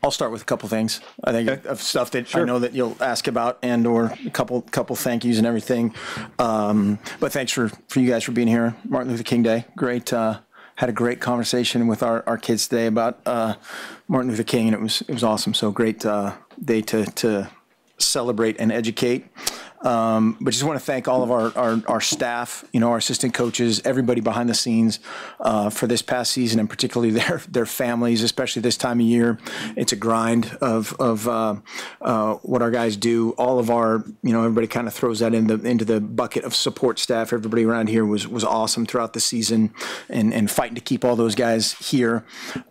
I'll start with a couple things. I think of stuff that I know that you'll ask about, and or a couple thank yous and everything. But thanks for you guys for being here. Martin Luther King Day. Great. Had a great conversation with our kids today about Martin Luther King, and it was awesome. So great day to celebrate and educate. But just want to thank all of our staff, our assistant coaches, everybody behind the scenes for this past season, and particularly their families, especially this time of year. It's a grind of what our guys do. All of our, everybody kind of throws that into the bucket of support staff. Everybody around here was awesome throughout the season, and fighting to keep all those guys here.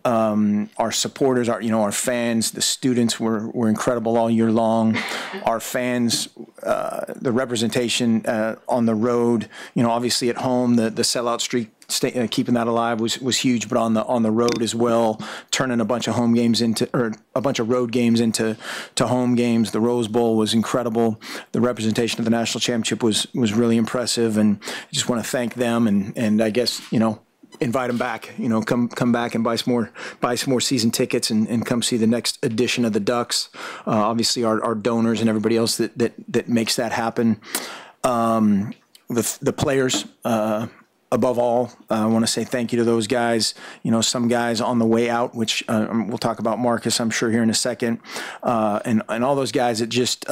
Our supporters, our fans, the students were incredible all year long. Our fans, the representation on the road, obviously at home, the sellout streak, keeping that alive was huge, but on the road as well, turning a bunch of home games or a bunch of road games into home games. The Rose Bowl was incredible. The representation of the national championship was really impressive, and I just want to thank them, and I guess invite them back. Come back and buy some more season tickets and come see the next edition of the Ducks. Obviously, our donors and everybody else that makes that happen. The players. Above all, I want to say thank you to those guys. Some guys on the way out, which we'll talk about Marcus, I'm sure, here in a second, and all those guys that just,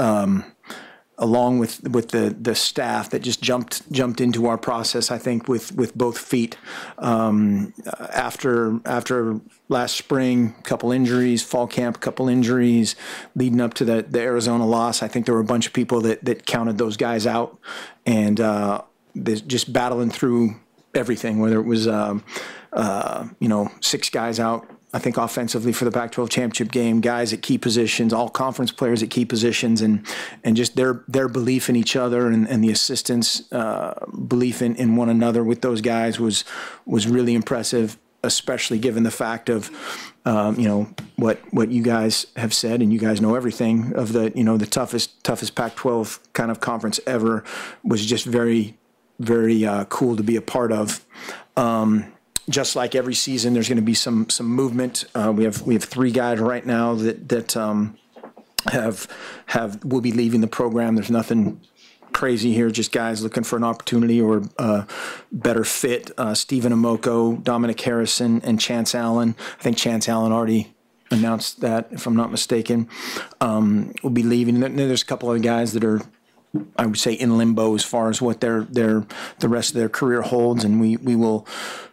along with the staff that just jumped into our process, I think with both feet. After last spring, a couple injuries, fall camp, a couple injuries, leading up to the Arizona loss, I think there were a bunch of people that counted those guys out, and just battling through everything, whether it was 6 guys out, I think, offensively for the Pac-12 championship game, guys at key positions, all conference players at key positions, and just their belief in each other and the assistants' belief in one another with those guys was really impressive, especially given the fact of what you guys have said, and you guys know everything of the toughest Pac-12 kind of conference ever. Was just very, very cool to be a part of. Just like every season, there's going to be some movement. We have 3 guys right now that will be leaving the program. There's nothing crazy here, just guys looking for an opportunity or better fit. Stephen Amoko, Dominic Harrison, and Chance Allen. I think Chance Allen already announced that, if I'm not mistaken, will be leaving. And then there's a couple other guys that are, I would say, in limbo as far as what the rest of their career holds, and we will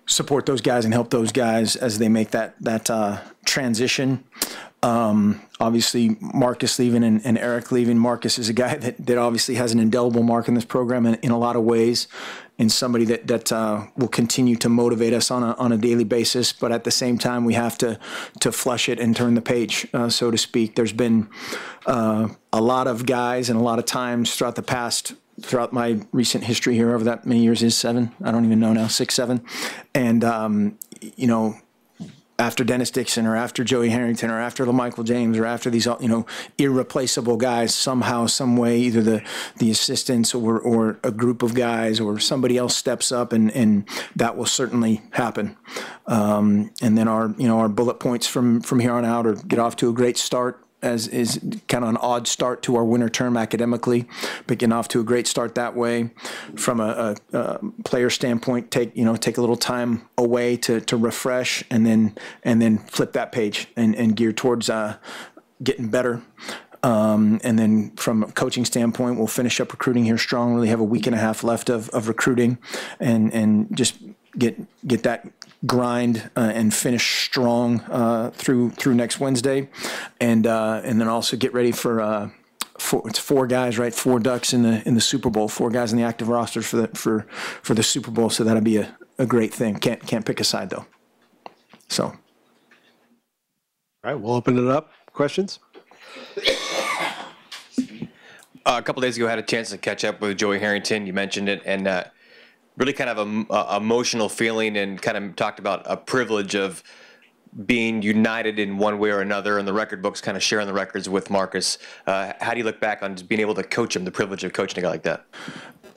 support those guys and help those guys as they make that transition. Obviously, Marcus leaving and Eric leaving. Marcus is a guy that obviously has an indelible mark in this program in a lot of ways, and somebody that will continue to motivate us on a daily basis. But at the same time, we have to flush it and turn the page, so to speak. There's been a lot of guys and a lot of times throughout my recent history here over that many years, is 7? I don't even know now, 6, 7. And, after Dennis Dixon or after Joey Harrington or after LaMichael James or after these, irreplaceable guys, somehow, some way, either the assistants or a group of guys or somebody else steps up, and that will certainly happen. And then our bullet points from here on out are get off to a great start, as is kind of an odd start to our winter term academically, but getting off to a great start that way. From a player standpoint, take a little time away to refresh, and then flip that page and gear towards getting better. And then from a coaching standpoint, we'll finish up recruiting here strong. Really have a week and a half left of recruiting, and just get that grind and finish strong through next Wednesday, and then also get ready for it's 4 guys, right? 4 Ducks in the Super Bowl, 4 guys in the active rosters for the Super Bowl. So that'll be a great thing. Can't pick a side though. So, all right, we'll open it up. Questions? A couple days ago, I had a chance to catch up with Joey Harrington. You mentioned it, and really kind of a emotional feeling, and kind of talked about a privilege of being united in one way or another, and the record books kind of sharing the records with Marcus. How do you look back on just being able to coach him, the privilege of coaching a guy like that?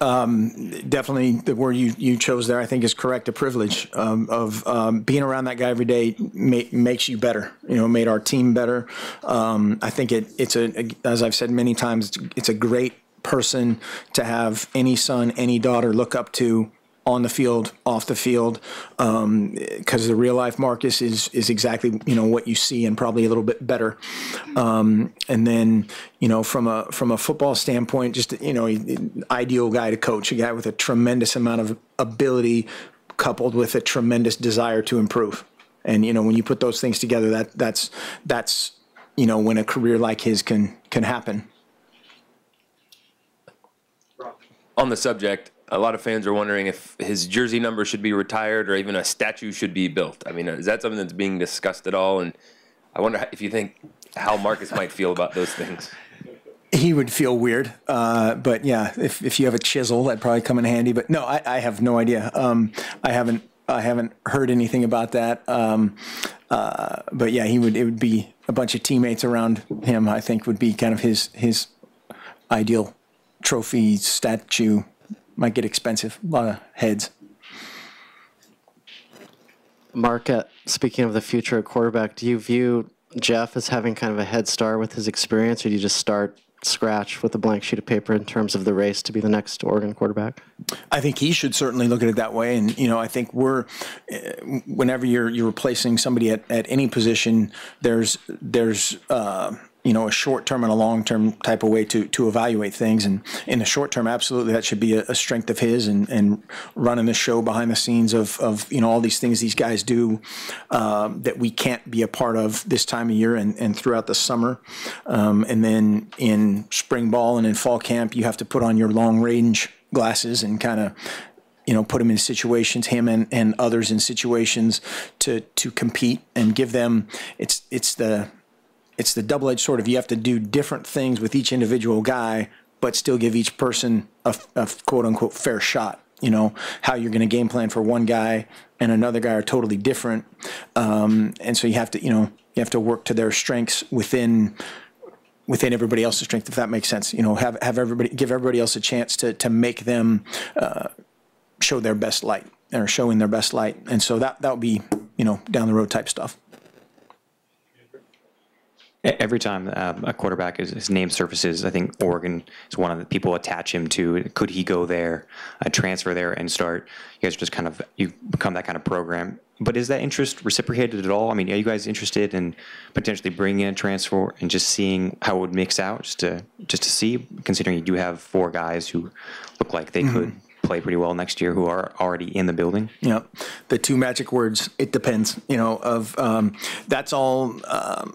Definitely the word you chose there, I think, is correct. A privilege of being around that guy every day makes you better. Made our team better. I think it's as I've said many times, it's a great person to have any son, any daughter look up to, on the field, off the field, because the real life Marcus is exactly what you see, and probably a little bit better. And then from a football standpoint, just ideal guy to coach, a guy with a tremendous amount of ability coupled with a tremendous desire to improve. And when you put those things together, that's when a career like his can happen. On the subject, a lot of fans are wondering if his jersey number should be retired or even a statue should be built. I mean, is that something that's being discussed at all? And I wonder if you think how Marcus might feel about those things. He would feel weird, but yeah, if you have a chisel, that'd probably come in handy. But no, I have no idea. I haven't heard anything about that. But yeah, it would be a bunch of teammates around him. I think would be kind of his ideal trophy statue. Might get expensive, a lot of heads. Mark, speaking of the future at quarterback, do you view Jeff as having kind of a head start with his experience, or do you just start scratch with a blank sheet of paper in terms of the race to be the next Oregon quarterback? I think he should certainly look at it that way. And, I think whenever you're replacing somebody at any position, there's a short-term and a long-term type of way to evaluate things. And in the short term, absolutely, that should be a strength of his, and running the show behind the scenes of all these things these guys do that we can't be a part of this time of year and throughout the summer. And then in spring ball and in fall camp, you have to put on your long-range glasses and kind of put them in situations, him and others in situations to compete and give them it's the double-edged sword of you have to do different things with each individual guy, but still give each person a quote-unquote fair shot. How you're going to game plan for one guy and another guy are totally different. And so you have to work to their strengths within everybody else's strength, if that makes sense. give everybody else a chance to make them show their best light, or showing their best light. And so that would be, down the road type stuff. Every time a quarterback his name surfaces, I think Oregon is one of the people attach him to. Could he go there, transfer there, and start? You guys are just you become that kind of program. But is that interest reciprocated at all? I mean, are you guys interested in potentially bringing in a transfer and just seeing how it would mix out, just to see, considering you do have 4 guys who look like they could play pretty well next year, who are already in the building? Yeah, the 2 magic words, it depends, that's all.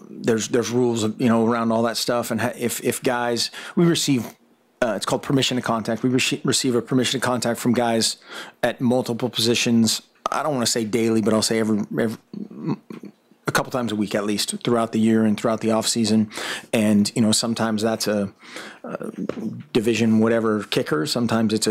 There's rules, around all that stuff. And if guys, we receive, it's called permission to contact. We receive a permission to contact from guys at multiple positions. I don't want to say daily, but I'll say every a couple times a week at least throughout the year and throughout the off season. And, sometimes that's a division, whatever kicker. Sometimes it's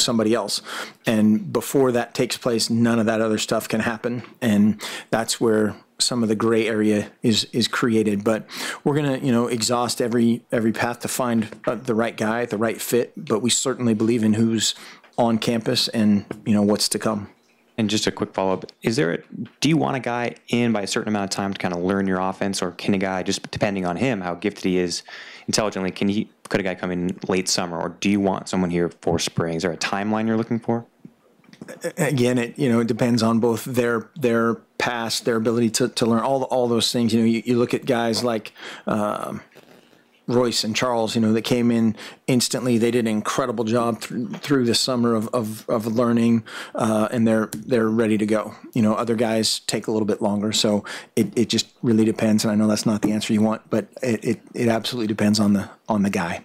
somebody else. And before that takes place, none of that other stuff can happen. And that's where some of the gray area is created. But we're going to, exhaust every path to find the right guy, the right fit. But we certainly believe in who's on campus and, what's to come. And just a quick follow-up, do you want a guy in by a certain amount of time to kind of learn your offense, or can a guy, just depending on him, how gifted he is intelligently, could a guy come in late summer, or do you want someone here for spring? Is there a timeline you're looking for? Again, it depends on both their past, their ability to learn all those things. You look at guys like Royce and Charles, that came in instantly. They did an incredible job through the summer of learning, and they're ready to go. Other guys take a little bit longer, so it just really depends. And I know that's not the answer you want, but it absolutely depends on the guy.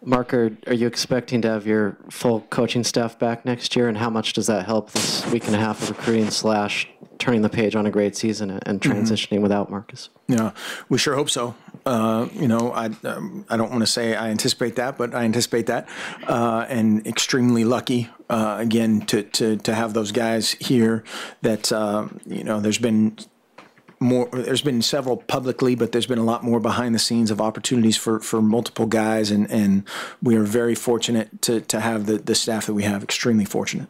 Mark, are you expecting to have your full coaching staff back next year, and how much does that help this week and a half of recruiting / turning the page on a great season and transitioning without Marcus? Yeah, we sure hope so. I don't want to say I anticipate that, but I anticipate that, and extremely lucky again to have those guys here. That there's been more. There's been several publicly, but there's been a lot more behind the scenes of opportunities for multiple guys, and we are very fortunate to have the staff that we have. Extremely fortunate.